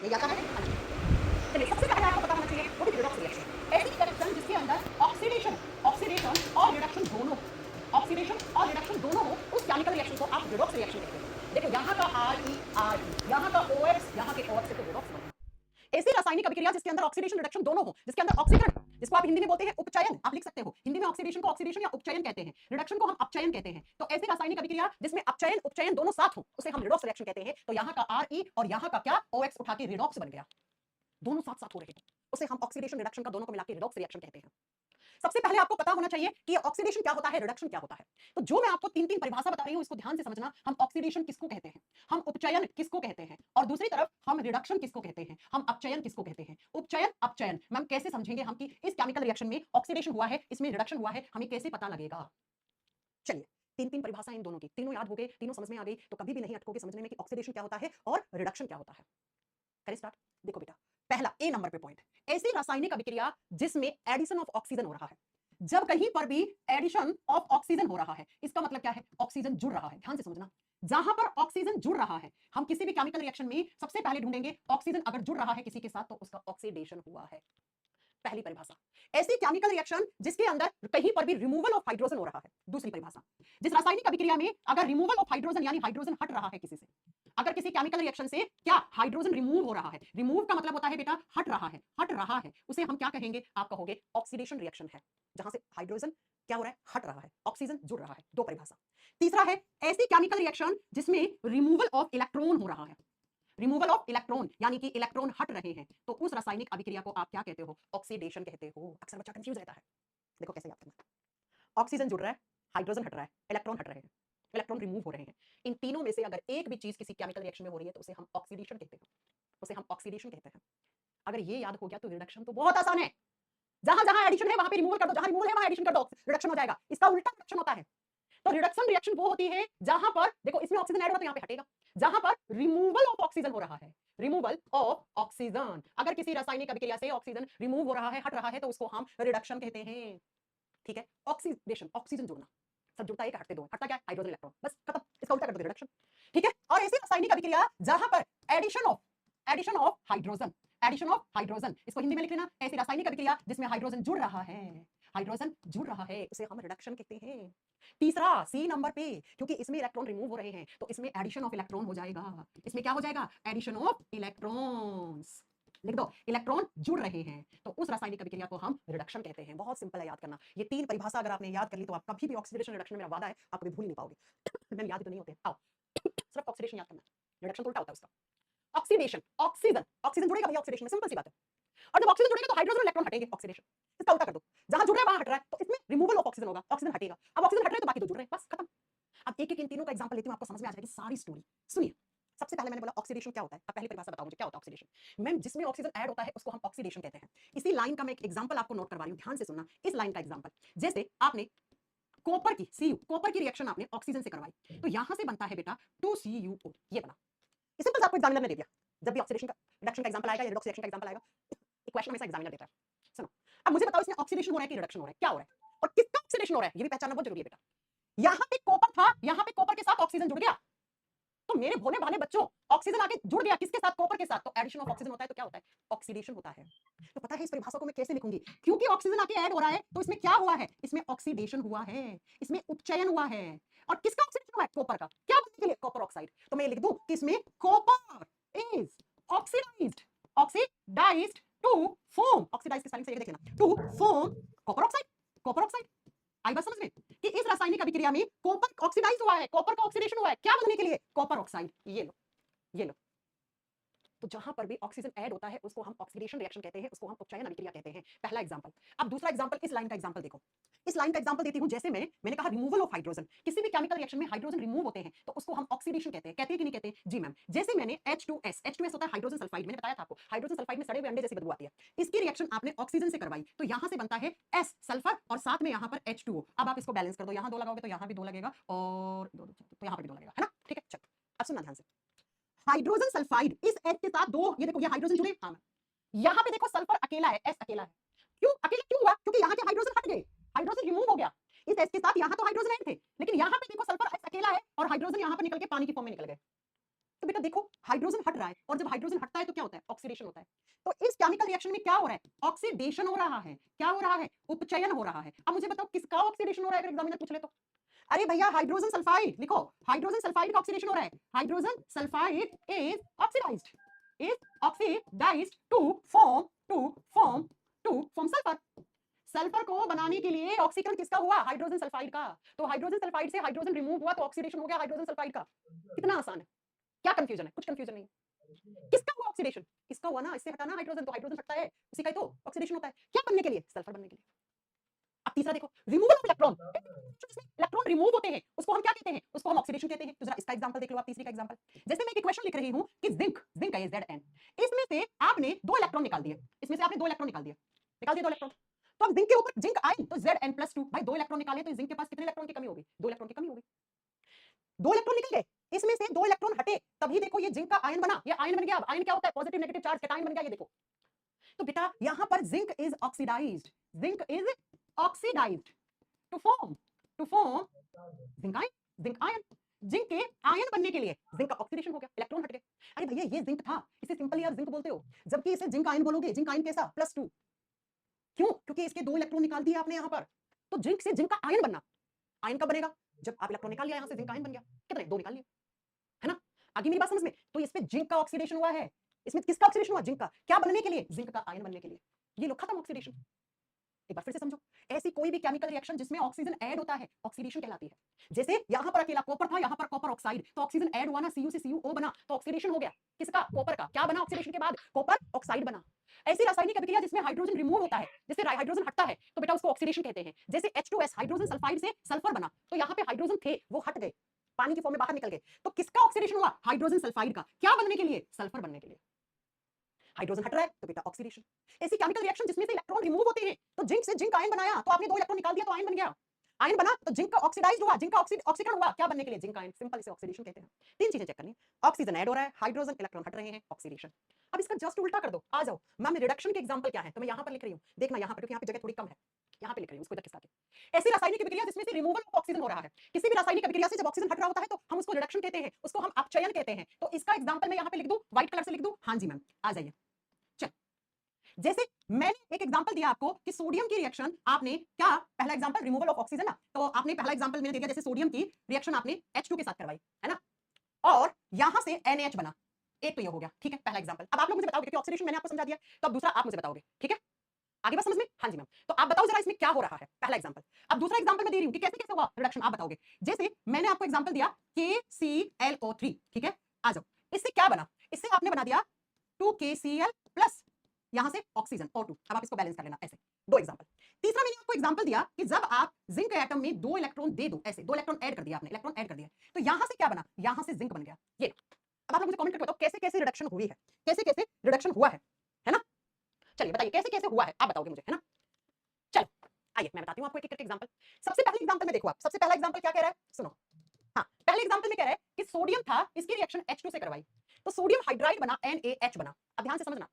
यही आता है। चलिए सबसे पहले आपको पता होना चाहिए वो भी रिडॉक्स रिएक्शन। ऐसी रिएक्शन जिसके अंदर ऑक्सीडेशन ऑक्सीडेशन और रिडक्शन दोनों ऑक्सीडेशन और रिडक्शन दोनों हो, उस केमिकल रिएक्शन को आप रिडॉक्स रिएक्शन कहते हैं। देखो यहाँ का RE यहाँ का OX यहाँ के OX से तो रिडॉक्स बनेगा। ऐसी रासायनिक अभिक्रिया जिसके अंदर ऑक्सीडेशन रिडक्शन दोनों हो, जिसके अंदर ऑक्सीकरण, जिसको आप हिंदी में बोलते हैं उपचयन, आप लिख सकते हो हिंदी में ऑक्सीडेशन को ऑक्सीडेशन या उपचयन कहते हैं, रिडक्शन को हम अपचयन कहते हैं। तो ऐसी रासायनिक अभिक्रिया जिसमें अपचयन उपचयन दोनों साथ हो उसे हम रिडॉक्स रिएक्शन कहते हैं। तो यहाँ का RE और यहाँ का क्या OX उठा के रिडॉक्स बन गया, दोनों साथ साथ हो रहे हैं, उसे हम ऑक्सीडेशन रिडक्शन का दोनों को मिला के रिडॉक्स रिएक्शन कहते हैं। सबसे पहले आपको पता होना चाहिए कि ऑक्सीडेशन क्या होता है, रिडक्शन क्या होता है। तो जो मैं आपको तीन तीन परिभाषा बता रही हूं इसको ध्यान से समझना। हम ऑक्सीडेशन किसको कहते हैं, हम उपचयन किसको कहते हैं, और दूसरी तरफ हम रिडक्शन किसको कहते हैं, हम अपचयन किसको कहते हैं। उपचयन अपचयन मैम कैसे समझेंगे हम कि इस केमिकल रिएक्शन में ऑक्सीडेशन हुआ है, इसमें रिडक्शन हुआ है, हमें कैसे पता लगेगा। चलिए तीन तीन परिभाषा इन दोनों की, तीनों याद हो गए, तीनों समझ में आ गई तो कभी भी नहीं अटकोगे समझने में कि ऑक्सीडेशन क्या होता है और रिडक्शन क्या होता है। करें स्टार्ट। देखो बेटा पहला ए नंबर पे पॉइंट, ऐसी रासायनिक अभिक्रिया जिसमें एडिशन ऑफ ऑक्सीजन हो रहा है। जब कहीं पर भी एडिशन ऑफ ऑक्सीजन हो रहा है इसका मतलब क्या है, ऑक्सीजन जुड़ रहा है। ध्यान से समझना, जहां पर ऑक्सीजन जुड़ रहा है हम किसी भी केमिकल रिएक्शन में सबसे पहले ढूंढेंगे ऑक्सीजन अगर जुड़ रहा है किसी के साथ तो उसका ऑक्सीडेशन हुआ है। पहली परिभाषा। ऐसी केमिकल रिएक्शन जिसके अंदर कहीं पर भी रिमूवल ऑफ हाइड्रोजन हो रहा है। दूसरी परिभाषा, जिस रासायनिक अभिक्रिया में अगर रिमूवल ऑफ हाइड्रोजन यानी हाइड्रोजन हट रहा है किसी से, अगर किसी केमिकल रिएक्शन से क्या हाइड्रोजन रिमूव हो रहा है, रिमूव का मतलब होता है बेटा हट रहा है, हट रहा है, उसे हम क्या कहेंगे, आप कहोगे ऑक्सीडेशन रिएक्शन है, जहां से हाइड्रोजन क्या हो रहा है, हट रहा है, ऑक्सीजन जुड़ रहा है। दो परिभाषा। तीसरा है ऐसी केमिकल रिएक्शन जिसमें रिमूवल ऑफ इलेक्ट्रॉन हो रहा है, रिमूवल ऑफ इलेक्ट्रॉन यानी कि इलेक्ट्रॉन हट रहे हैं, तो उस रासायनिक अभिक्रिया को आप क्या कहते हो, ऑक्सीडेशन कहते हो। अक्सर बच्चा कंफ्यूज रहता है, देखो कैसे याद करना। ऑक्सीजन जुड़ रहा है, हाइड्रोजन हट रहा है, इलेक्ट्रॉन हट रहे हैं, इलेक्ट्रॉन रिमूव हो रहे हैं। इन तीनों में से अगर एक भी चीज किसी केमिकल रिएक्शन में हो रही है तो उसे हम ऑक्सीडेशन कहते हैं, उसे हम ऑक्सीडेशन कहते हैं। अगर ये याद हो गया तो रिडक्शन तो बहुत आसान है, जहां जहां एडिशन है वहां पे रिमूवल कर दो, जहां रिमूवल है वहां एडिशन कर दो, रिडक्शन हो जाएगा। इसका उल्टा रिडक्शन होता है। तो रिडक्शन रिएक्शन वो होती है जहां पर देखो इसमें ऑक्सीजन ऐड हुआ तो यहां पे हटेगा, जहां पर रिमूवल ऑफ ऑक्सीजन हो रहा है, रिमूवल ऑफ ऑक्सीजन। अगर किसी रासायनिक अभिक्रिया से ऑक्सीजन रिमूव हो रहा है, हट रहा है, तो उसको हम रिडक्शन कहते हैं। ठीक है, ऑक्सीडेशन ऑक्सीजन जुड़ना, सब जुड़ता है एक हटते दो, हटता क्या है, हाइड्रोजन इलेक्ट्रॉन, बस खत्म, इसका उल्टा कर दो, रिडक्शन। ठीक है, और ऐसी रासायनिक अभिक्रिया जहां पर addition of hydrogen, addition of hydrogen, इसको हिंदी में लिख लेना, ऐसी रासायनिक अभिक्रिया जिसमें हाइड्रोजन जुड़ रहा है, हाइड्रोजन जुड़ रहा है, उसे हम रिडक्शन कहते हैं। तीसरा सी नंबर पे, क्योंकि इसमें इलेक्ट्रॉन रिमूव हो रहे हैं तो इसमें एडिशन ऑफ इलेक्ट्रॉन हो जाएगा, इसमें क्या हो जाएगा, एडिशन ऑफ इलेक्ट्रॉन्स। लिख दो, इलेक्ट्रॉन जुड़ रहे हैं, तो उस रासायनिक अभिक्रिया को हम रिडक्शन कहते हैं। बहुत सिंपल है याद करना, ये तीन परिभाषा अगर आपने याद कर ली तो आप कभी भी ऑक्सीडेशन रिडक्शन, मेरा वादा है आप कभी भूल नहीं पाओगे। मैम याद तो नहीं होते, आओ सिर्फ ऑक्सीडेशन याद करना, रिडक्शन तो उल्टा होता है उसका। ऑक्सीडेशन, ऑक्सीजन, ऑक्सीजन जुड़ेगा भैया ऑक्सीडेशन में, सिंपल सी बात है। और जब ऑक्सीजन जुड़ेगा तो हाइड्रोजन और इलेक्ट्रॉन हटेंगे, ऑक्सीडेशन। इसका उल्टा कर दो, जहां जुड़ रहा है वहां हट रहा है, तो इसमें रिमूवल ऑफ ऑक्सीजन होगा, ऑक्सीजन हटेगा। अब ऑक्सीजन हट रहा है तो बाकी दो जुड़ रहे हैं, बस खत्म। अब एक एक इन तीनों का एग्जांपल लेती हूं, आपको समझ में आ जाएगी सारी स्टोरी। सुनिए, सबसे पहले मैंने बोला ऑक्सीडेशन क्या होता है, अब पहली परिभाषा बताओ मुझे क्या होता है ऑक्सीडेशन। मैम जिसमें ऑक्सीजन ऐड होता है उसको हम ऑक्सीडेशन कहते हैं। इसी लाइन का मैं एक एग्जांपल आपको नोट करवा रही हूं, ध्यान से सुनना इस लाइन का एग्जांपल। जैसे आपने कॉपर की Cu, कॉपर की रिएक्शन आपने ऑक्सीजन से करवाई, तो यहां से बनता है बेटा 2CuO, ये बना। इस सिंपल आपको एग्जामिनर ने दे दिया, जब भी ऑक्सीडेशन का रिडक्शन का एग्जांपल आएगा या रिडॉक्स रिएक्शन का एग्जांपल आएगा, इक्वेशन हमेशा एग्जामिनर देता है। सुनो, अब मुझे बताओ इसमें ऑक्सीडेशन हो रहा है कि रिडक्शन हो रहा है, क्या हो रहा है और किसका ऑक्सीडेशन हो रहा है, ये भी पहचानना बहुत जरूरी है बेटा। यहां पे कॉपर था, यहां पे कॉपर के साथ ऑक्सीजन जुड़ गया, तो मेरे भोले भाले बच्चों ऑक्सीजन आके जुड़ गया किसके साथ, कॉपर के साथ, तो एडिशन ऑफ ऑक्सीजन होता है, तो क्या होता है, ऑक्सीडेशन होता है। तो पता है इस परिभाषा को मैं कैसे लिखूंगी, क्योंकि ऑक्सीजन आके ऐड हो रहा है तो इसमें क्या हुआ है, इसमें ऑक्सीडेशन हुआ है, इसमें उपचयन हुआ है। और किसका ऑक्सीडेशन हुआ है, कॉपर का, क्या बनने के लिए, कॉपर ऑक्साइड। तो मैं लिख दूं कि इसमें copper is oxidised, oxidised to form, oxidised की स्पेलिंग सही देख लेना, to form copper oxide, copper oxide. आई बात समझ में कि इस रासायनिक अभिक्रिया में कॉपर ऑक्सीडाइज हुआ है, कॉपर का ऑक्सीडेशन हुआ है, क्या बनने के लिए, कॉपर ऑक्साइड। ये लो, ये लो। तो जहां पर भी ऑक्सीजन ऐड होता है उसको हम ऑक्सीडेशन रिएक्शन कहते हैं, उसको हम उपचयन अभिक्रिया कहते हैं। पहला एग्जांपल। अब दूसरा एग्जांपल, इस लाइन का एग्जांपल देखो, इस लाइन का एग्जांपल देती हूं। जैसे मैंने कहा रिमूवल ऑफ हाइड्रोजन, किसी भी केमिकल रिएक्शन में हाइड्रोजन रिमूव होते हैं तो उसको हम ऑक्सीडेशन कहते हैं, कहते हैं कि नहीं कहते, जी मैम। जैसे मैंने H2S होता है हाइड्रोजन सल्फाइड, मैंने बताया था आपको, हाइड्रोजन सल्फाइड में सड़े हुए अंडे जैसी बदबू आती है। इसकी रिएक्शन आपने ऑक्सीजन से करवाई तो यहां से बनता है S सल्फर और साथ में यहां पर H2O। अब आप इसको बैलेंस कर दो, यहां 2 लगाओगे तो यहां भी 2 लगेगा और तो यहां पर भी 2 लगेगा, है ना, ठीक है। चलो अब सुनना ध्यान से, हाइड्रोजन सल्फाइड इस H के साथ 2, ये देखो ये हाइड्रोजन जुड़े, हाँ यहां पे देखो सल्फर अकेला है, S अकेला है। क्यों अकेला क्यों हुआ, क्योंकि यहां के हाइड्रोजन हट गए, हाइड्रोजन रिमूव हो गया। इस S के साथ यहां तो हाइड्रोजन ऐड थे, लेकिन यहां पे देखो सल्फर S अकेला है और हाइड्रोजन यहां पर निकल के पानी की फॉर्म में निकल गए। तो बेटा देखो हाइड्रोजन हट रहा है, और जब हाइड्रोजन हटता है तो क्या होता है, ऑक्सीडेशन होता है। तो इस केमिकल रिएक्शन में क्या हो रहा है, ऑक्सीडेशन हो रहा है। क्या हो रहा है, उपचयन हो रहा है। अब मुझे बताओ किसका ऑक्सीडेशन हो रहा है, अगर एग्जामिनर पूछ ले तो। अरे भैया हाइड्रोजन सल्फाइड लिखो, हाइड्रोजन सल्फाइड का ऑक्सीडेशन हो रहा है। Hydrogen sulphide is oxidised, is oxidised to form sulphur. Sulphur को बनाने के लिए ऑक्सीकरण किसका हुआ, हाइड्रोजन सल्फाइड का। तो हाइड्रोजन सल्फाइड से हाइड्रोजन रिमूव हुआ तो ऑक्सीडेशन हो गया हाइड्रोजन सल्फाइड का। कितना आसान है, क्या कंफ्यूजन है, कुछ कंफ्यूजन नहीं। किसका हुआ ऑक्सीडेशन, इसका हुआ ना, इससे हटाना हाइड्रोजन, तो हाइड्रोजन हटता है, उसी का ही तो ऑक्सीडेशन होता है। क्या बनने के लिए, सल्फर बनने के लिए। अब तीसरा देखो, removal of electron, electron remove होते हैं उसको हम क्या कहते हैं, उसको हम ऑक्सीडेशन कहते हैं। तो जरा इसका एग्जांपल देख लो आप, तीसरी का एग्जांपल। जैसे मैं एक इक्वेशन लिख रही हूं कि जिंक जिंक है Zn, इसमें से आपने दो इलेक्ट्रॉन निकाल दिए, इसमें से आपने दो इलेक्ट्रॉन निकाल दिए, निकाल दिए दो इलेक्ट्रॉन। तो अब जिंक के ऊपर जिंक आयन तो Zn+2, भाई दो इलेक्ट्रॉन निकाले तो जिंक के पास कितने इलेक्ट्रॉन की कमी होगी, दो इलेक्ट्रॉन की कमी होगी। दो इलेक्ट्रॉन निकल गए, इसमें से दो इलेक्ट्रॉन हटे, तभी देखो ये जिंक का आयन बना, ये आयन बन गया। अब आयन क्या होता है, पॉजिटिव नेगेटिव चार्ज, कैटायन बन गया, ये देखो। तो बेटा यहां पर zinc is oxidised, zinc is oxidised to form zinc ion, zinc ion. Zinc के आयन बनने के लिए जिंक का ऑक्सीडेशन हो गया, इलेक्ट्रॉन हट गए। अरे भैया ये जिंक था, इसे सिंपली आप जिंक बोलते हो, जबकि इसे जिंक आयन बोलोगे। जिंक आयन कैसा, +2। क्यों, क्योंकि इसके दो इलेक्ट्रॉन निकाल दिए आपने यहां पर। तो जिंक से जिंक का आयन बनना, आयन कब बनेगा, जब आप इलेक्ट्रॉन निकाल लिया यहां से, जिंक आयन बन गया। कितने, दो निकाल लिए, है ना। आगे मेरी बात समझ में। तो इसमें जिंक का ऑक्सीडेशन हुआ है, इसमें किसका ऑक्सीडेशन हुआ, जिंक का। क्या बनने के लिए, जिंक का आयन बनने के लिए। ये लो खत्म ऑक्सीडेशन। एक बार फिर से समझो, ऐसी कोई भी केमिकल रिएक्शन जिसमें ऑक्सीजन ऐड होता है ऑक्सीडेशन कहलाती है। जैसे यहां पर अकेला कॉपर था, यहां पर कॉपर ऑक्साइड, तो ऑक्सीजन ऐड हुआ ना, Cu से CuO बना, तो ऑक्सीडेशन हो गया किसका, कॉपर का। क्या बना ऑक्सीडेशन के बाद, कॉपर ऑक्साइड बना। ऐसी रासायनिक अभिक्रिया जिसमें हाइड्रोजन रिमूव होता है, जैसे हाइड्रोजन हटता है तो बेटा उसको ऑक्सीडेशन कहते हैं। जैसे H2S हाइड्रोजन सल्फाइड से सल्फर बना, तो यहां पे हाइड्रोजन थे वो हट गए, पानी की फॉर्म में बाहर निकल गए, तो किसका ऑक्सीडेशन हुआ, हाइड्रोजन सल्फाइड का। क्या बनने के लिए, सल्फर बनने के लिए। हाइड्रोजन हट रहा है तो बेटा ऑक्सीडेशन। ऐसी केमिकल रिएक्शन जिसमें से इलेक्ट्रॉन रिमूव होते हैं, तो जिंक से जिंक आयन बनाया, तो आपने दो इलेक्ट्रॉन निकाल दिया तो आयन बन गया। आयन बना तो जिंक का ऑक्सीडाइज्ड हुआ, जिंक का ऑक्सीकरण हुआ, क्या बनने के लिए, जिंक आयन। सिंपल इसे ऑक्सीडेशन कहते हैं। तीन चीजें चेक करनी, ऑक्सीजन ऐड हो रहा है, हाइड्रोजन, इलेक्ट्रॉन हट रहे हैं, ऑक्सीडेशन। अब इसका जस्ट उल्टा कर दो, आ जाओ मैम रिडक्शन के एग्जांपल क्या है, तो मैं यहां पर लिख रही हूं, देखना यहां पर, क्योंकि यहां पे जगह थोड़ी कम है, यहां पे लिख रही हूं उसको इधर खिसका के। ऐसी रासायनिक अभिक्रिया जिसमें से रिमूवल ऑफ ऑक्सीजन हो रहा है। किसी भी रासायनिक अभिक्रिया से जब ऑक्सीजन हट रहा होता है तो हम उसको रिडक्शन कहते हैं, उसको हम अपचयन कहते हैं। तो इसका एग्जांपल मैं यहां पे लिख दूं, व्हाइट कलर से लिख दूं, हां जी मैम आ जाइए। जैसे मैंने एक एग्जांपल दिया आपको कि सोडियम की रिएक्शन आपने क्या, पहला एग्जांपल रिमूवल ऑफ ऑक्सीजन ना, तो आपने पहला एग्जांपल मैंने दिया, जैसे सोडियम की रिएक्शन आपने H2 के साथ करवाई है ना, और यहां से NH बना, एक तो ये हो गया, ठीक है पहला एग्जांपल। अब आप लोग मुझे बताओगे कि ऑक्सीडेशन मैंने आपको समझा दिया, तो अब दूसरा आप मुझे बताओगे, ठीक है आगे बात समझ में। हाँ जी मैम, तो आप बताओ जरा इसमें क्या हो रहा है, पहला एग्जांपल। अब दूसरा एग्जांपल मैं दे रही हूं कि कैसे कैसे हुआ रिडक्शन, आप बताओगे। जैसे मैंने आपको एग्जांपल दिया KClO3, ठीक है आ जाओ, इससे क्या बना, इससे आपने बना दिया 2KCl प्लस यहां से ऑक्सीजन O2। अब आप इसको बैलेंस कर लेना ऐसे, दो एग्जांपल। तीसरा मैंने आपको एग्जांपल दिया कि जब आप जिंक के एटम में दो इलेक्ट्रॉन दे दो, ऐसे दो इलेक्ट्रॉन ऐड कर दिया आपने, इलेक्ट्रॉन ऐड कर दिया, तो यहां से क्या बना, यहां से जिंक बन गया ये। अब आप लोग मुझे कमेंट करके बताओ कैसे कैसे रिडक्शन हुई है, कैसे कैसे रिडक्शन हुआ है ना। चलिए बताइए कैसे कैसे हुआ है, आप बताओगे मुझे, है ना। चलो आइए मैं बताती हूं आपको एक एक एग्जांपल। सबसे पहले एग्जांपल में देखो आप, सबसे पहला एग्जांपल क्या कह रहा है, सुनो। हाँ पहले एग्जांपल में कह रहा है कि सोडियम था, इसकी रिएक्शन H2 से करवाई, तो सोडियम हाइड्राइड बना, NaH बना। अब ध्यान से समझना,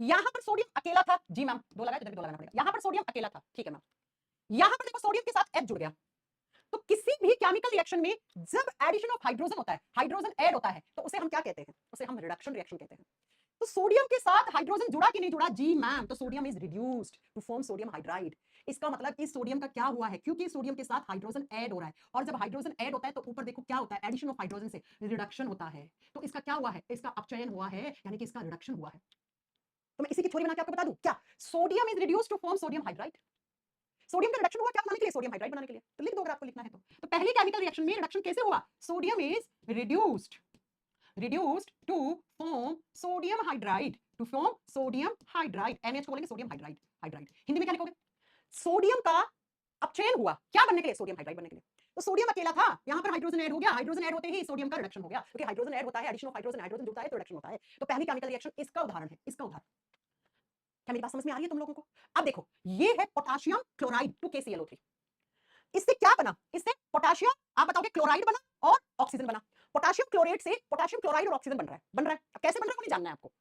यहां पर सोडियम अकेला था, जी मैम दो लगाए तो दो लगाना पड़ेगा, यहां पर सोडियम अकेला था, ठीक है मैम। यहां पर देखो सोडियम के साथ H जुड़ गया। तो किसी भी केमिकल रिएक्शन में जब एडिशन ऑफ हाइड्रोजन होता है, हाइड्रोजन ऐड होता है, तो उसे हम क्या कहते हैं, उसे हम रिडक्शन रिएक्शन कहते हैं। तो सोडियम के साथ हाइड्रोजन जुड़ा कि नहीं जुड़ा, जी मैम, तो sodium is reduced to form sodium hydride. इसका मतलब इस सोडियम का क्या हुआ है, क्योंकि सोडियम के साथ हाइड्रोजन ऐड हो रहा है, और जब हाइड्रोजन ऐड होता है तो ऊपर देखो क्या होता है, एडिशन ऑफ हाइड्रोजन से रिडक्शन होता है। तो इसका क्या हुआ है, इसका अपचयन हुआ है, यानी कि इसका रिडक्शन हुआ है। तो मैं इसी की थ्योरी बना के आपको बता दूं, क्या sodium is reduced to form sodium hydride. Sodium का रिडक्शन हुआ क्या बनाने के लिए, सोडियम हाइड्राइड बनाने के लिए। तो लिख दो अगर आपको लिखना है तो पहली केमिकल रिएक्शन में रिडक्शन कैसे हुआ, sodium is reduced to form sodium hydride, to form sodium hydride, NH को बोलेंगे सोडियम हाइड्राइड, हाइड्राइड हिंदी में क्या लिखोगे, सोडियम का अपचयन हुआ क्या बनने के लिए, सोडियम हाइड्राइड बनने के लिए। तो सोडियम अकेला था, यहां पर हाइड्रोजन ऐड हो गया, हाइड्रोजन ऐड होते ही सोडियम का रिडक्शन हो गया, क्योंकि हाइड्रोजन ऐड होता है, एडिशन ऑफ हाइड्रोजन, हाइड्रोजन जुड़ता है तो रिडक्शन होता है। तो पहली केमिकल रिएक्शन इसका उदाहरण है, इसका उदाहरण। क्या मेरी बात समझ में आ रही है तुम लोगों को। अब देखो ये है पोटेशियम क्लोराइड 2KClO3, इससे क्या बना, इससे पोटेशियम, आप बताओगे क्लोराइड बना और ऑक्सीजन बना। पोटेशियम क्लोरेट से पोटेशियम क्लोराइड और ऑक्सीजन बन रहा है, बन रहा है। अब कैसे बन रहा है मुझे जानना है आपको।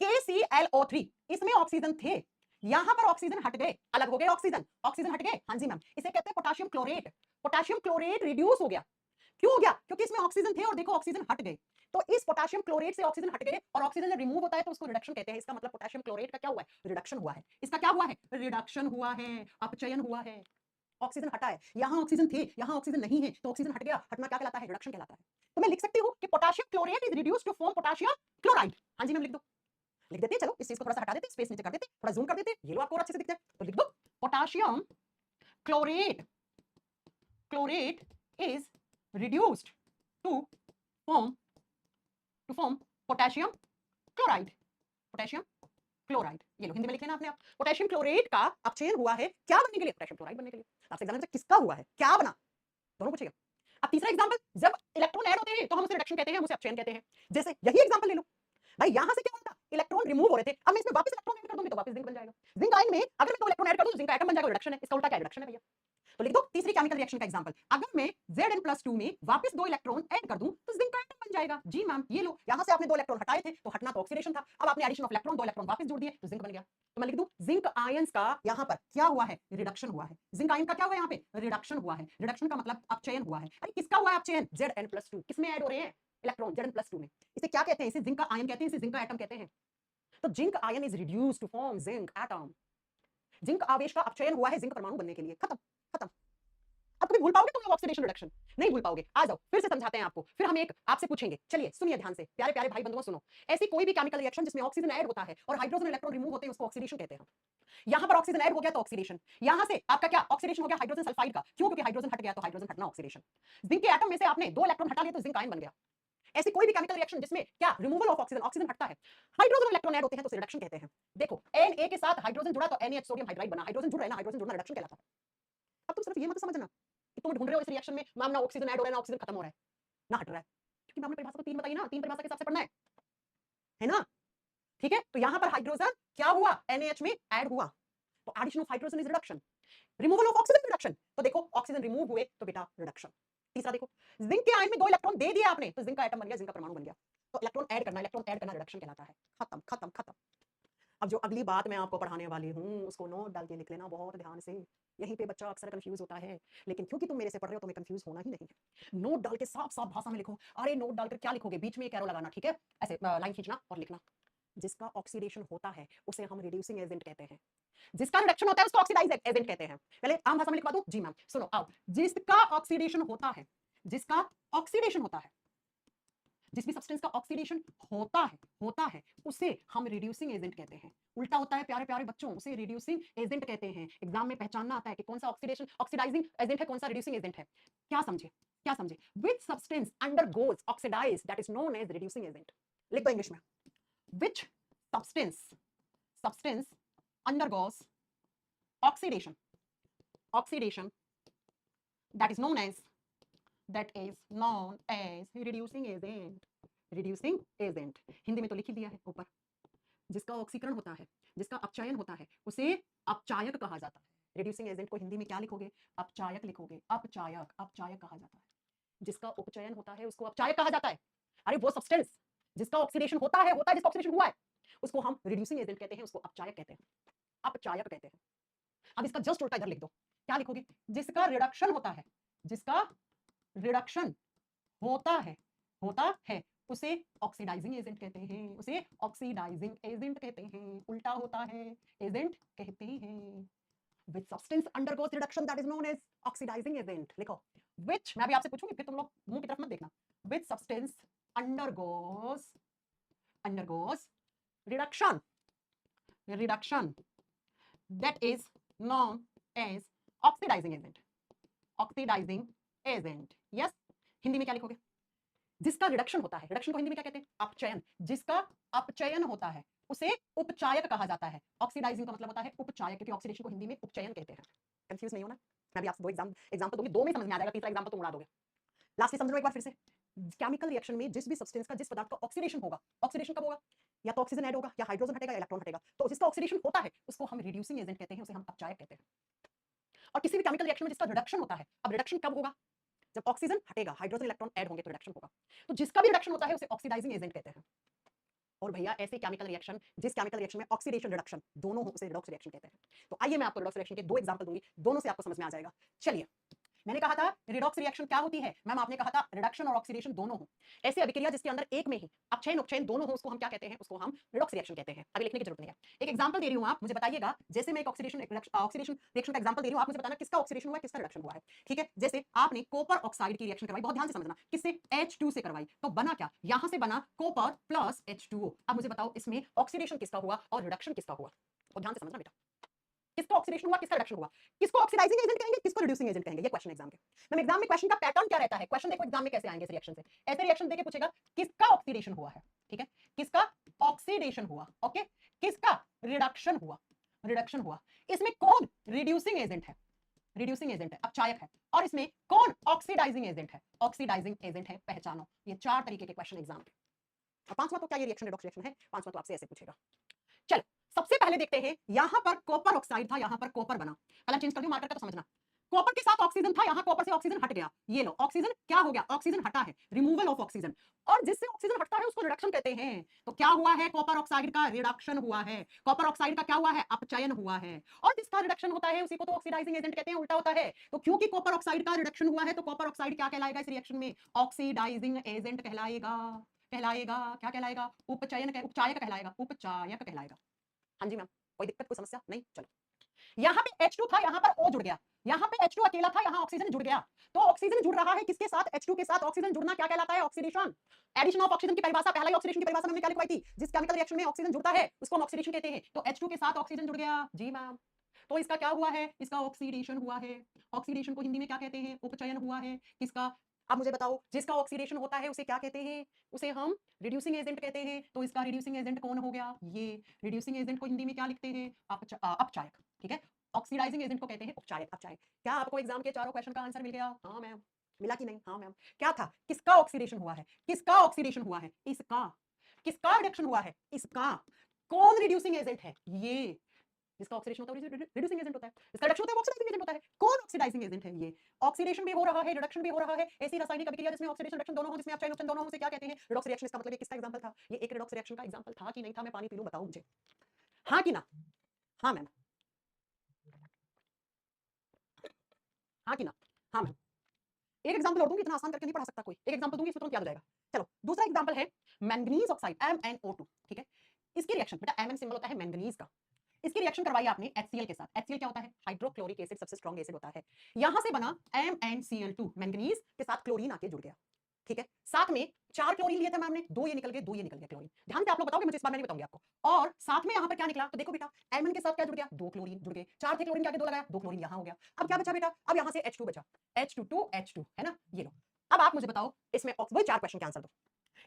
KClO3 इसमें ऑक्सीजन थे, यहां पर ऑक्सीजन हट गए, अलग हो गए ऑक्सीजन, ऑक्सीजन हट गए, हाँ जी मैम, इसे कहते हैं potassium chlorate. Potassium chlorate reduce हो गया, क्यों हो गया, क्योंकि इसमें ऑक्सीजन थे और देखो ऑक्सीजन हट गए। तो इस पोटेशियम क्लोरेट से ऑक्सीजन हट गए और ऑक्सीजन जब रिमूव होता है तो उसको रिडक्शन कहते हैं। इसका मतलब पोटेशियम क्लोरेट का क्या हुआ है, रिडक्शन हुआ है। इसका क्या हुआ है, रिडक्शन हुआ है, अपचयन हुआ है। ऑक्सीजन हटा है, यहां ऑक्सीजन थे यहां ऑक्सीजन नहीं है, तो ऑक्सीजन हट गया, हटना क्या कहलाता है, रिडक्शन कहलाता है। तो मैं लिख सकती हूं कि potassium chlorate is reduced to form potassium chloride. हां जी मैम लिख दो, लिख देते हैं। चलो इस चीज को थोड़ा सा हटा देते हैं, स्पेस नीचे कर देते हैं, थोड़ा जूम कर देते हैं, ये लो आपको और अच्छे से दिखता है। तो लिख दो potassium chlorate, chlorate is reduced to form potassium chloride, potassium chloride. ये लो हिंदी में लिख लेना आपने आप। पोटेशियम क्लोरेट का अपचयन हुआ है क्या बनने के लिए, पोटेशियम क्लोराइड बनने के लिए। आपसे एग्जाम में किसका हुआ है, क्या बना, दोनों पूछेगा। अब तीसरा एग्जांपल, जब इलेक्ट्रॉन ऐड होते हैं तो हम उसे रिडक्शन कहते हैं, हम उसे अपचयन कहते हैं। जैसे यही एग्जांपल ले लो भाई, यहां से क्या बनता, इलेक्ट्रॉन रिमूव हो रहे थे, अब मैं इसमें वापस इलेक्ट्रॉन ऐड कर दूंगी तो वापस जिंक बन जाएगा। जिंक आयन में अगर मैं दो इलेक्ट्रॉन ऐड कर दूं तो जिंक एटम बन जाएगा, रिडक्शन है। इसका उल्टा क्या है, रिडक्शन है भैया। तो लिख दो तीसरी केमिकल रिएक्शन का एग्जांपल, अगर मैं Zn+2 में वापस दो इलेक्ट्रॉन ऐड कर दूं तो जिंक एटम बन जाएगा। जी मैम, ये लो यहां से आपने दो इलेक्ट्रॉन हटाए थे तो हटना तो ऑक्सीडेशन था, अब आपने एडिशन ऑफ इलेक्ट्रॉन, दो इलेक्ट्रॉन वापस जोड़ दिए तो जिंक बन गया। तो मैं लिख दूं जिंक आयंस का यहां पर क्या हुआ है, रिडक्शन हुआ है। जिंक आयन का क्या हुआ है यहां पे, रिडक्शन हुआ है। रिडक्शन का मतलब अपचयन हुआ है। अरे किसका हुआ है अपचयन, Zn+2, किसमें ऐड हो रहे हैं इलेक्ट्रॉन, Zn+2 में। इसे क्या कहते हैं, इसे जिंक का आयन कहते हैं, इसे जिंक का एटम कहते हैं। तो zinc ion is reduced to form zinc atom. Zinc आवेश का अपचयन हुआ है जिंक परमाणु बनने के लिए, खत्म खत्म। अब कभी भूल पाओगे तुम लोग ऑक्सीडेशन रिडक्शन, नहीं भूल पाओगे। आ जाओ फिर से समझाते हैं आपको, फिर हम एक आपसे पूछेंगे। चलिए सुनिए ध्यान से, प्यारे प्यारे भाई बंधुओं सुनो। ऐसी कोई भी केमिकल रिएक्शन जिसमें ऑक्सीजन ऐड होता है और हाइड्रोजन इलेक्ट्रॉन रिमूव होते हैं उसको ऑक्सीडेशन कहते हैं। यहां पर ऑक्सीजन ऐड हो गया तो ऑक्सीडेशन, यहां से आपका क्या ऑक्सीडेशन हो गया हाइड्रोजन सल्फाइड का, क्यों, क्योंकि हाइड्रोजन हट गया तो हाइड्रोजन हटना ऑक्सीडेशन। जिंक के एटम में से आपने दो इलेक्ट्रॉन हटा लिए तो जिंक आयन बन गया। ऐसी कोई भी केमिकल रिएक्शन जिसमें क्या रिमूवल ऑफ ऑक्सीजन, ऑक्सीजन हटता है, हाइड्रोजन इलेक्ट्रॉन ऐड होते हैं तो रिडक्शन कहते हैं। देखो Na के साथ हाइड्रोजन जुड़ा तो NaH सोडियम हाइड्राइड बना, हाइड्रोजन जुड़ रहा है ना, हाइड्रोजन जुड़ना रिडक्शन कहलाता है। अब तुम सिर्फ ये मत समझना कि तुम ढूंढ रहे हो इस रिएक्शन में मैम ना ऑक्सीजन ऐड हो रहा है ना ऑक्सीजन खत्म हो रहा है ना हट रहा है, क्योंकि मैम ने परिभाषा तो तीन बताई ना, तीन परिभाषा के हिसाब से पढ़ना है ना। ठीक है, तो यहां पर हाइड्रोजन क्या हुआ, NaH में ऐड हुआ तो addition of hydrogen is reduction, removal of oxygen reduction. तो देखो ऑक्सीजन रिमूव हुए तो बेटा रिडक्शन। तीसरा देखो, जिंक के आयन में दो इलेक्ट्रॉन दे दिया आपने तो जिंक का एटम बन गया, जिंक का परमाणु बन गया। तो इलेक्ट्रॉन ऐड करना रिडक्शन कहलाता है। खत्म खत्म खत्म। अब जो अगली बात मैं आपको पढ़ाने वाली हूँ उसको नोट डाल के लिख लेना बहुत ध्यान से। यहीं पे बच्चा अक्सर कंफ्यूज होता है, लेकिन क्योंकि तुम मेरे से पढ़ रहे हो तो मैं कंफ्यूज होना ही नहीं है। नोट डाल के साफ साफ भाषा में लिखो। अरे नोट डालकर क्या लिखोगे, बीच में एक एरो लगाना, ठीक है, ऐसे लाइन खींचना और लिखना। जिसका ऑक्सीडेशन होता है उसे हम रिड्यूसिंग एजेंट कहते हैं, जिसका रिडक्शन होता है उसको ऑक्सीडाइज एजेंट कहते हैं। पहले आम भाषा में लिखवा दूं, जी मैम सुनो आओ। जिसका ऑक्सीडेशन होता है, जिसका ऑक्सीडेशन होता है, जिस भी सब्सटेंस का ऑक्सीडेशन होता है उसे हम रिड्यूसिंग एजेंट कहते हैं। उल्टा होता है प्यारे प्यारे बच्चों, उसे रिड्यूसिंग एजेंट कहते हैं। एग्जाम में पहचानना आता है कि कौन सा ऑक्सीडेशन ऑक्सीडाइजिंग एजेंट है, कौन सा रिड्यूसिंग एजेंट है। क्या समझे, क्या समझे, which substance undergoes oxidise that is known as reducing agent. लिख दो इंग्लिश में, which substance undergoes oxidation that is known as reducing agent। Hindi में तो लिख ही दिया है ऊपर। जिसका ऑक्सीकरण होता है, जिसका अपचयन होता है उसे अपचायक कहा जाता है। रिड्यूसिंग एजेंट को हिंदी में क्या लिखोगे, अपचायक लिखोगे, अपचायक, अपचायक कहा जाता है। जिसका उपचयन होता है उसको अपचायक कहा जाता है। अरे वो सब्सटेंस जिसका ऑक्सीडेशन होता है जिसका ऑक्सीडेशन हुआ है उसको हम रिड्यूसिंग एजेंट कहते हैं, उसको अपचायक कहते हैं, अपचायक कहते हैं। अब इसका जस्ट उल्टा इधर लिख दो, क्या लिखोगे, जिसका रिडक्शन होता है, जिसका रिडक्शन होता है उसे ऑक्सीडाइजिंग एजेंट कहते हैं, उसे ऑक्सीडाइजिंग एजेंट कहते हैं। उल्टा होता है एजेंट कहते हैं। Which substance undergoes reduction that is known as oxidizing agent। लिखो which, मैं भी आपसे पूछूंगी फिर तुम लोग मुंह की तरफ मत देखना। Which substance undergoes reduction that is known as oxidizing agent। yes, Hindi में क्या लिखोगे, जिसका रिडक्शन होता है, रिडक्शन को हिंदी में क्या कहते हैं, अपचयन। जिसका अपचयन होता है उसे उपचायक कहा जाता है। ऑक्सीडाइजिंग का मतलब होता है उपचायक, क्योंकि ऑक्सीडेशन को हिंदी में उपचयन कहते हैं। कंफ्यूज नहीं होना, मैं भी आपसे दो एग्जांपल दूंगी, दो में समझ में आ जाएगा, तीसरा एग्जांपल तुम उड़ा दोगे। लास्ट समझ लो एक बार फिर से। केमिकल रिएक्शन में जिस भी सब्सटेंस का, जिस पदार्थ का ऑक्सीडेशन होगा, ऑक्सीडेशन कब होगा, या तो ऑक्सीजन ऐड होगा या हाइड्रोजन हटेगा या इलेक्ट्रॉन हटेगा, तो जिसका ऑक्सीडेशन होता है उसको हम रिड्यूसिंग एजेंट कहते हैं, उसे हम अपचायक कहते हैं। और किसी भी केमिकल रिएक्शन में जिसका रिडक्शन होता है, अब रिडक्शन कब होगा, जब ऑक्सीजन हटेगा, हाइड्रोजन इलेक्ट्रॉन ऐड होंगे तो रिडक्शन होगा। तो जिसका भी रिडक्शन होता है उसे ऑक्सीडाइजिंग एजेंट कहते हैं। और भैया ऐसे केमिकल रिएक्शन, जिस केमिकल रिएक्शन में ऑक्सीडेशन रिडक्शन दोनों हो उसे रिडॉक्स रिएक्शन कहते हैं। तो आइए मैं आपको रिडॉक्स रिएक्शन के दो एग्जांपल दूंगी, दोनों से आपको समझ में आ जाएगा। चलिए मैंने कहा था रिडॉक्स रिएक्शन क्या होती है मैम, आपने कहा था रिडक्शन और ऑक्सीडेशन दोनों हो। ऐसी अभिक्रिया जिसके अंदर एक में ही अपचयन उपचयन दोनों हो उसको हम क्या कहते हैं, उसको हम रिडॉक्स रिएक्शन कहते हैं। अभी लिखने की जरूरत नहीं है, एक एग्जांपल दे रही हूं, आप मुझे बताइएगा। जैसे मैं एक ऑक्सीडेशन रिएक्शन का एग्जांपल दे रही हूं, आप मुझे बताना किसका ऑक्सीडेशन हुआ है किसका रिडक्शन हुआ है। ठीक है, जैसे आपने कॉपर ऑक्साइड की रिएक्शन करवाई, बहुत ध्यान से समझना, किससे, H2 से करवाई, तो बना क्या, यहां से बना कॉपर प्लस H2O। अब मुझे बताओ इसमें ऑक्सीडेशन किसका हुआ और रिडक्शन किसका हुआ, तो ध्यान से समझना बेटा, किसका ऑक्सीडेशन हुआ किसका रिडक्शन हुआ, किसको ऑक्सीडाइजिंग एजेंट कहेंगे किसको रिड्यूसिंग एजेंट कहेंगे, ये क्वेश्चन एग्जाम के। मैम एग्जाम में क्वेश्चन का पैटर्न क्या रहता है, क्वेश्चन देखो एग्जाम में कैसे आएंगे इस रिएक्शन से, ऐसे रिएक्शन देके पूछेगा किसका ऑक्सीडेशन हुआ है, ठीक है, किसका ऑक्सीडेशन हुआ, ओके, किसका रिडक्शन हुआ, रिडक्शन हुआ, इसमें कौन रिड्यूसिंग एजेंट है, रिड्यूसिंग एजेंट है, अपचायक है, और इसमें कौन ऑक्सीडाइजिंग एजेंट है, ऑक्सीडाइजिंग एजेंट है, पहचानो। ये चार तरीके के क्वेश्चन एग्जाम के। और पांचवा तो क्या ये रिएक्शन रिडॉक्स रिएक्शन है, पांचवा तो आपसे ऐसे पूछेगा। चलो सबसे पहले देखते हैं, यहां पर कॉपर ऑक्साइड था, यहां पर कॉपर बना, कलर चेंज कर दूं मार्कर का तो समझना, कॉपर के साथ ऑक्सीजन था, यहां कॉपर से ऑक्सीजन हट गया, ये लो ऑक्सीजन क्या हो गया, ऑक्सीजन हटा है, रिमूवल ऑफ ऑक्सीजन, और जिससे ऑक्सीजन हटता है उसको रिडक्शन कहते हैं। तो क्या हुआ है, कॉपर ऑक्साइड का रिडक्शन हुआ है, कॉपर ऑक्साइड का क्या हुआ है, अपचयन हुआ है, और जिसका रिडक्शन होता है उसी को तो ऑक्सीडाइजिंग एजेंट कहते हैं, उल्टा होता है। तो क्योंकि कॉपर ऑक्साइड का रिडक्शन हुआ है तो कॉपर ऑक्साइड क्या कहलाएगा इस रिएक्शन में, ऑक्सीडाइजिंग एजेंट कहलाएगा, कहलाएगा क्या कहलाएगा, उपचयन उपचायक कहलाएगा, उपचायक कहलाएगा। हाँ जी मैम, कोई दिक्कत कोई समस्या नहीं, चलो यहाँ पे H2 था, यहाँ पर O जुड़ गया, यहाँ पे H2 अकेला था, यहाँ ऑक्सीजन जुड़ गया, तो ऑक्सीजन जुड़ रहा है किसके साथ, H2 के साथ, ऑक्सीजन जुड़ना क्या कहलाता है, ऑक्सीडेशन। एडिशन ऑफ ऑक्सीजन की परिभाषा, पहला ही ऑक्सीडेशन की परिभाषा हमने क्या लिखवाई थी, जिस केमिकल रिएक्शन में ऑक्सीजन जुड़ता है उसको हम ऑक्सीडेशन कहते हैं, तो H2 के साथ ऑक्सीजन जुड़ गया, जी मैम, तो इसका क्या हुआ है, इसका ऑक्सीडेशन हुआ है, ऑक्सीडेशन को हिंदी में क्या कहते हैं, उपचयन हुआ है, किसका, अब मुझे बताओ जिसका ऑक्सीडेशन होता है उसे क्या कहते हैं, उसे हम रिड्यूसिंग एजेंट कहते हैं, तो इसका रिड्यूसिंग एजेंट कौन हो गया, ये रिड्यूसिंग एजेंट को हिंदी में क्या लिखते हैं, अपचायक, ठीक है, ऑक्सीडाइजिंग एजेंट को कहते हैं उपचायक, अपचायक। क्या आपको एग्जाम के चारों क्वेश्चन का आंसर मिल गया, हाँ मैम, मिला कि नहीं, हाँ मैम, क्या था, किसका ऑक्सीडेशन हुआ है, किसका ऑक्सीडेशन हुआ है, इसका, किसका रिडक्शन हुआ है, इसका, कौन रिड्यूसिंग एजेंट है, ये, जिसका ऑक्सीडेशन होता है रिड्यूसिंग एजेंट होता है, इसका रिडक्शन होता है ऑक्सीडाइजिंग एजेंट होता है, कौन ऑक्सीडाइजिंग एजेंट है, ये, ऑक्सीडेशन भी हो रहा है रिडक्शन भी हो रहा है, ऐसी रासायनिक अभिक्रिया जिसमें ऑक्सीडेशन रिडक्शन दोनों हो, जिसमें अपचयन उपचयन दोनों हो, उसे क्या कहते हैं, रिडॉक्स रिएक्शन। इसका मतलब ये किसका एग्जांपल था, ये एक रिडॉक्स रिएक्शन का एग्जांपल था कि नहीं था, मैं पानी पी लूं बताओ मुझे, हाँ कि ना, हाँ मैम, हाँ कि ना, हाँ मैम, एक एग्जांपल और दूंगी, इतना आसान करके नहीं पढ़ा सकता कोई, एक एग्जांपल दूंगी इसमें तुरंत याद हो जाएगा। चलो दूसरा एग्जांपल है मैंगनीज ऑक्साइड MnO2, ठीक है, इसकी रिएक्शन बेटा Mn सिंबल होता है मैंगनीज का, इसकी रिएक्शन करवाई आपने HCl के साथ, HCl क्या होता है, हाइड्रोक्लोरिक एसिड, सबसे स्ट्रॉन्ग एसिड होता है, यहां से बना MnCl2, मैंगनीज के साथ क्लोरीन आके जुड़ गया, ठीक है, साथ में 4 क्लोरीन लिए थे मैम ने, 2 ये निकल गए, 2 ये निकल गए क्लोरीन, ध्यान से आप लोग बताओगे मुझे, इस बार मैं नहीं बताऊंगी आपको, और साथ में यहां पर क्या निकला, तो देखो बेटा Mn के साथ क्या जुड़ गया, 2 क्लोरीन जुड़ गए, 4 थे क्लोरीन के आगे 2 लगाया, 2 क्लोरीन यहां हो गया, अब क्या बचा बेटा, अब यहां से H2 बचा, H2 है ना, ये लो, अब आप मुझे बताओ इसमें वही 4 क्वेश्चन के आंसर दो,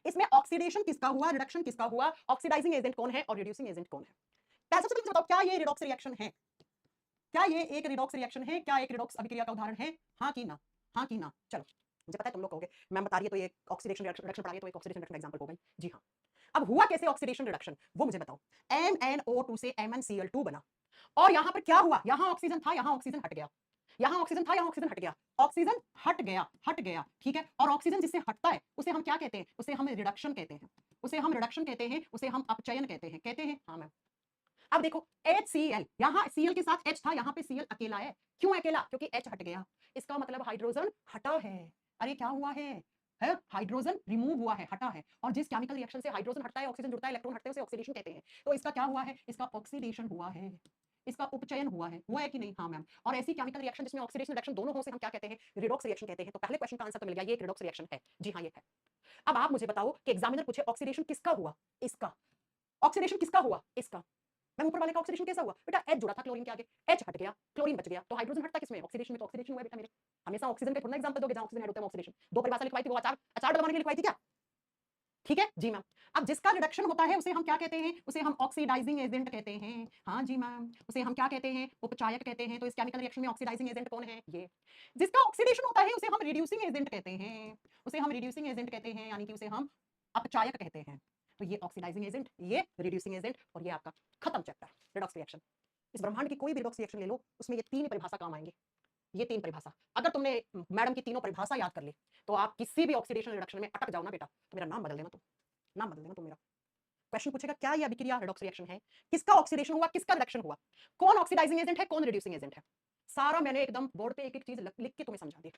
इसमें ऑक्सीडेशन किसका हुआ, रिडक्शन किसका हुआ, ऑक्सीडाइजिंग एजेंट कौन है और रिड्यूसिंग एजेंट कौन है। सबसे पहले बताओ क्या ये रिडॉक्स रिएक्शन है, क्या ये एक रिडॉक्स रिएक्शन है, क्या एक रिडॉक्स अभिक्रिया का उदाहरण है, हाँ कि ना, हाँ कि ना। चलो मुझे पता है तुम लोग कहोगे मैम बता रही है तो ये ऑक्सीडेशन रिडक्शन पढ़ा रही है तो एक ऑक्सीडेशन रिडक्शन एग्जांपल हो गई, जी हाँ। अब हुआ कैसे ऑक्सीडेशन रिडक्शन, वो मुझे बताओ, MnO2 से MnCl2 बना, और यहां पर क्या हुआ, यहां ऑक्सीजन था, यहां ऑक्सीजन हट गया, यहां ऑक्सीजन था, यहां ऑक्सीजन हट गया, ऑक्सीजन हट गया, ठीक है, और ऑक्सीजन जिससे हटता है उसे हम क्या कहते हैं, उसे हम रिडक्शन कहते हैं, उसे हम रिडक्शन कहते हैं, उसे हम अपचयन कहते हैं, हाँ मैम। अब देखो HCl, यहां Cl के साथ H था, यहां पे Cl अकेला है, क्यों अकेला, क्योंकि H हट गया, इसका मतलब हाइड्रोजन हटा है, अरे क्या हुआ है हाइड्रोजन रिमूव हुआ है, हटा है, और जिस केमिकल रिएक्शन से हाइड्रोजन हटता है ऑक्सीजन जुड़ता है इलेक्ट्रॉन हटते हैं उसे ऑक्सीडेशन कहते हैं, तो इसका क्या हुआ है, इसका ऑक्सीडेशन हुआ है, इसका उपचयन हुआ है कि नहीं, हाँ मैम, और ऐसी केमिकल रिएक्शन जिसमें ऑक्सीडेशन रिडक्शन दोनों हो से हम क्या कहते हैं, रिडॉक्स रिएक्शन कहते हैं। तो पहले क्वेश्चन का आंसर तो मिल गया, ये एक रिडॉक्स रिएक्शन है, जी हाँ ये है। अब आप मुझे बताओ कि एग्जामिनर पूछे ऑक्सीडेशन किसका हुआ, इसका, ऑक्सीडेशन किसका हुआ, इसका, मैं ऊपर वाले का ऑक्सीडेशन कैसा हुआ बेटा, H जुड़ा था क्लोरीन के आगे, H हट गया, क्लोरीन बच गया, तो हाइड्रोजन हटता किसमें, ऑक्सीडेशन में, तो ऑक्सीडेशन हुआ बेटा मेरे, हमेशा ऑक्सीजन का थोड़ा एग्जांपल दोगे जहां ऑक्सीजन ऐड होता है ऑक्सीडेशन, दो परिभाषा लिखवाई थी, वो अचार अचार डलवाने के लिए लिखवाई थी क्या, ठीक है जी मैम। अब जिसका रिडक्शन होता है उसे हम क्या कहते हैं, उसे हम ऑक्सीडाइजिंग एजेंट कहते हैं, हाँ जी मैम, उसे हम क्या कहते हैं, उपचायक कहते हैं। तो इस केमिकल रिएक्शन में ऑक्सीडाइजिंग एजेंट कौन है, ये। जिसका ऑक्सीडेशन होता है उसे हम रिड्यूसिंग एजेंट कहते हैं, उसे हम रिड्यूसिंग एजेंट कहते हैं, यानी कि उसे हम अपचायक कहते हैं। तो ये ऑक्सीडाइजिंग एजेंट, ये रिड्यूसिंग एजेंट, और ये आपका खत्म चैप्टर रिडॉक्स रिएक्शन। इस ब्रह्मांड की कोई भी रिडॉक्स रिएक्शन ले लो, उसमें ये तीन परिभाषा काम आएंगे, ये तीन परिभाषा। अगर तुमने मैडम की तीनों परिभाषा याद कर ली तो आप किसी भी ऑक्सीडेशन रिडक्शन में अटक जाओ ना बेटा, तो मेरा नाम बदल देना, तुम नाम बदल देना तुम मेरा। क्वेश्चन पूछेगा क्या ये अभिक्रिया रिडॉक्स रिएक्शन है, किसका ऑक्सीडेशन हुआ, किसका रिडक्शन हुआ, कौन ऑक्सीडाइजिंग एजेंट है, कौन रिड्यूसिंग एजेंट है। सारा मैंने एकदम बोर्ड पे एक एक चीज लिख के तुम्हें समझा दी।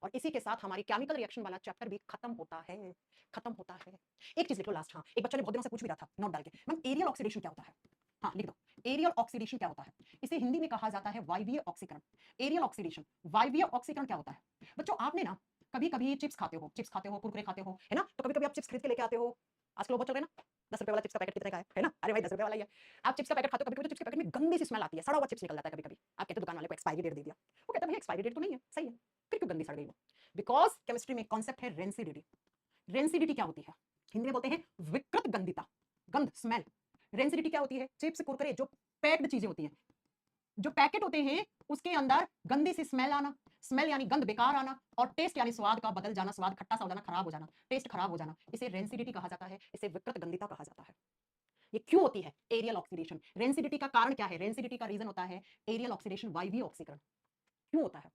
और इसी के साथ हमारी केमिकल रिएक्शन वाला चैप्टर भी खत्म होता है। खत्म होता है। एक चीज लिख लो लास्ट। हाँ, एक बच्चा ने बहुत दिनों से पूछ भी रहा था नोट डाल के, मैम एरियल ऑक्सीडेशन क्या होता है? हाँ लिख दो, एरियल ऑक्सीडेशन क्या होता है? इसे हिंदी में कहा जाता है वायवीय ऑक्सीकरण। एरियल ऑक्सीडेशन, वायवीय ऑक्सीकरण क्या होता है? बच्चों आपने ना कभी कभी चिप्स खाते हो, कुरकुरे खाते हो, है ना? तो कभी कभी आप चिप्स खरीद के लेके आते हो। आजकल वो बहुत चल रहे हैं ना, 10 रुपए वाला चिप्स का पैकेट कितने का है ना? अरे भाई 10 रुपए वाला ही है। आप चिप्स का पैकेट खाते हो, कभी कभी तो चिप्स के पैकेट में गंदी सी स्मेल आती है, सड़ा हुआ चिप्स निकल जाता है कभी कभी। आप कहते हो दुकान वाले को एक्सपायरी डेट दे दिया, वो कहता है एक्सपायरी डेट तो नहीं है, सही है, फिर क्यों गंदी सड़ गई वो? बिकॉज केमिस्ट्री में कॉन्सेप्ट है रेंसिडिटी। रेंसिडिटी क्या होती है? हिंदी में बोलते हैं विकृत गंधिता, गंध, स्मेल। रेंसिडिटी क्या होती है? चिप्स कुरकुरे जो पैक्ड चीजें होती हैं, जो पैकेट होते हैं उसके अंदर गंदी सी स्मेल आना, स्मेल यानी गंध, बेकार आना, और टेस्ट यानी स्वाद का बदल जाना, स्वाद खट्टा सा हो जाना, खराब हो जाना, टेस्ट खराब हो जाना, इसे रेंसिडिटी कहा जाता है, इसे विकृत गंधिता कहा जाता है। ये क्यों होती है? Aerial oxidation. रेंसिडिटी का कारण क्या है? रेंसिडिटी का रीजन होता है एरियल ऑक्सीडेशन, वायवीय ऑक्सीकरण। क्यों होता है?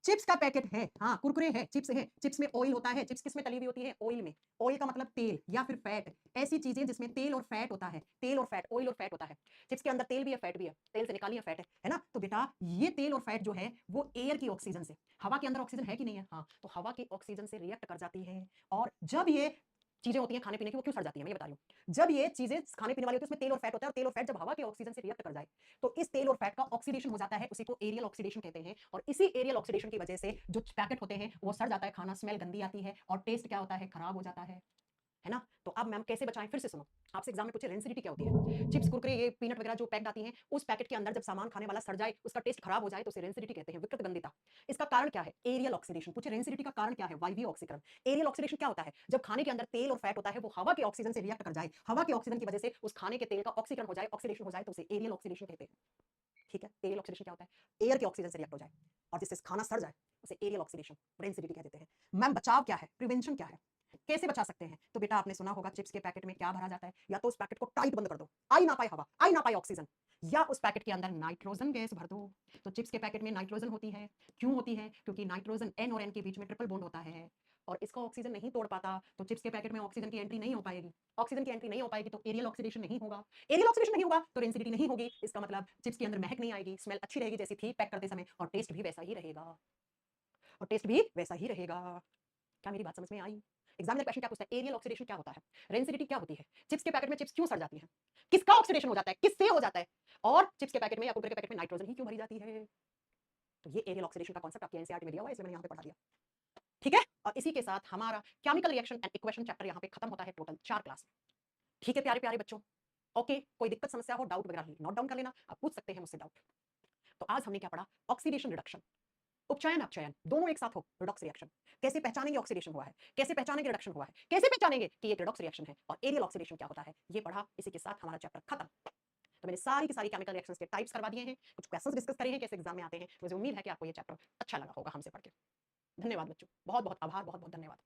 चिप्स का पैकेट है, हाँ कुरकुरे है, चिप्स है, चिप्स में ऑयल होता है। चिप्स किस में तली हुई होती है? ऑयल में। ऑयल का मतलब तेल या फिर फैट, ऐसी चीजें जिसमें तेल और फैट होता है। तेल और फैट, ऑयल और फैट होता है। चिप्स के अंदर तेल भी है, फैट भी है, तेल से निकाली है फैट है ना? तो बेटा ये तेल और फैट जो है वो एयर की ऑक्सीजन से, हवा के अंदर ऑक्सीजन है कि नहीं है? हाँ, तो हवा की ऑक्सीजन से रिएक्ट कर जाती है। और जब ये चीजें होती हैं खाने पीने की, वो क्यों सड़ जाती है मैं ये बता रही हूँ। जब ये चीजें खाने पीने वाली होती है उसमें तेल और फैट होता है, और तेल और फैट जब हवा के ऑक्सीजन से रिएक्ट कर जाए तो इस तेल और फैट का ऑक्सीडेशन हो जाता है, उसी को एरियल ऑक्सीडेशन कहते हैं। और इसी एरियल ऑक्सीडेशन की वजह से जो पैकेट होते हैं वो सड़ जाता है, खाना स्मेल गंदी आती है, और टेस्ट क्या होता है? खराब हो जाता है ना? तो अब मैम कैसे बचाएं? फिर से सुनो, आपसे एग्जाम में पूछे रेंसिडिटी क्या होती है? चिप्स कुरकुरे ये पीनट वगैरह जो पैक्ड आती हैं, उस पैकेट के अंदर जब सामान खाने वाला सड़ जाए, उसका टेस्ट खराब हो जाए, तो उसे रेंसिडिटी कहते हैं, विकृत गंधिता। इसका कारण क्या है? Aerial oxidation. पूछे रेंसिडिटी का कारण क्या है? वायवीय ऑक्सीकरण। एरियल ऑक्सीडेशन क्या होता है? जब खाने के अंदर तेल और फैट होता है वो हवा के ऑक्सीजन से रिएक्ट कर जाए, हवा के ऑक्सीजन की वजह से उस खाने के तेल का ऑक्सीकरण हो जाए, ऑक्सीडेशन हो जाए, तो उसे एरियल ऑक्सीडेशन कहते हैं। ठीक है, एरियल ऑक्सीडेशन क्या होता है? एयर के ऑक्सीजन से रिएक्ट हो जाए और जिससे खाना सड़ जाए, उसे एरियल ऑक्सीडेशन, रेंसिडिटी कह देते हैं। मैम बचाव क्या है? प्रिवेंशन क्या है? कैसे बचा सकते हैं? तो बेटा आपने सुना होगा चिप्स के पैकेट में क्या भरा जाता है? या तो उस पैकेट को टाइट बंद कर दो, आई ना पाए हवा, आई ना पाए ऑक्सीजन, या उस पैकेट के अंदर नाइट्रोजन गैस भर दो। तो चिप्स के पैकेट में नाइट्रोजन होती है। क्यों होती है? क्योंकि नाइट्रोजन एन और एन के बीच में ट्रिपल बॉन्ड होता है, और इसको ऑक्सीजन नहीं तोड़ पाता, तो चिप्स के पैकेट में ऑक्सीजन की एंट्री नहीं हो पाएगी। ऑक्सीजन की एंट्री नहीं हो पाएगी तो एरियल ऑक्सीडेशन नहीं होगा। एरियल ऑक्सीडेशन नहीं होगा तो रेंसिडिटी नहीं होगी। इसका मतलब चिप्स के अंदर महक नहीं आएगी, स्मेल अच्छी रहेगी जैसी थी पैक करते समय, और टेस्ट भी वैसा ही रहेगा, और टेस्ट भी वैसा ही रहेगा। क्या मेरी बात समझ में आई? एग्जामिनर क्वेश्चन क्या पूछता है? एरियल ऑक्सीडेशन क्या होता है? रेंसिडिटी क्या होती है? चिप्स के पैकेट में चिप्स क्यों सड़ जाती हैं? किसका ऑक्सीडेशन हो जाता है? किससे हो जाता है? और चिप्स के पैकेट में या कुरकुरे के पैकेट में नाइट्रोजन ही क्यों भरी जाती है? तो ये एरियल ऑक्सीडेशन का कांसेप्ट आपके एनसीईआरटी में दिया हुआ है, इसलिए मैंने यहाँ पे पढ़ा दिया। ठीक है, और इसी के साथ हमारा chemical reaction and equation chapter यहाँ पे खत्म होता है, टोटल 4 क्लास। ठीक है प्यारे प्यारे बच्चों, ओके कोई दिक्कत समस्या हो, डाउट वगैरह नोट डाउन कर लेना, आप पूछ सकते हैं मुझसे डाउट। तो आज हमने क्या पढ़ा? ऑक्सीडेशन रिडक्शन, उपचयन अपचयन दोनों एक साथ हो, रिडॉक्स रिएक्शन। कैसे पहचानेंगे ऑक्सीडेशन हुआ है, कैसे पहचानेंगे रिडक्शन हुआ है, कैसे पहचानेंगे कि ये रिडॉक्स रिएक्शन है, और एरियल ऑक्सीडेशन क्या होता है, ये पढ़ा। इसी के साथ हमारा चैप्टर खत्म। तो मैंने सारी की सारी केमिकल रिएक्शंस के टाइप्स करवा दिए हैं, कुछ क्वेश्चंस डिस्कस करे हैं कैसे एग्जाम में आते हैं। मुझे उम्मीद है कि आपको ये चैप्टर अच्छा लगा होगा हमसे पढ़ के। धन्यवाद बच्चों, बहुत बहुत आभार, बहुत बहुत धन्यवाद।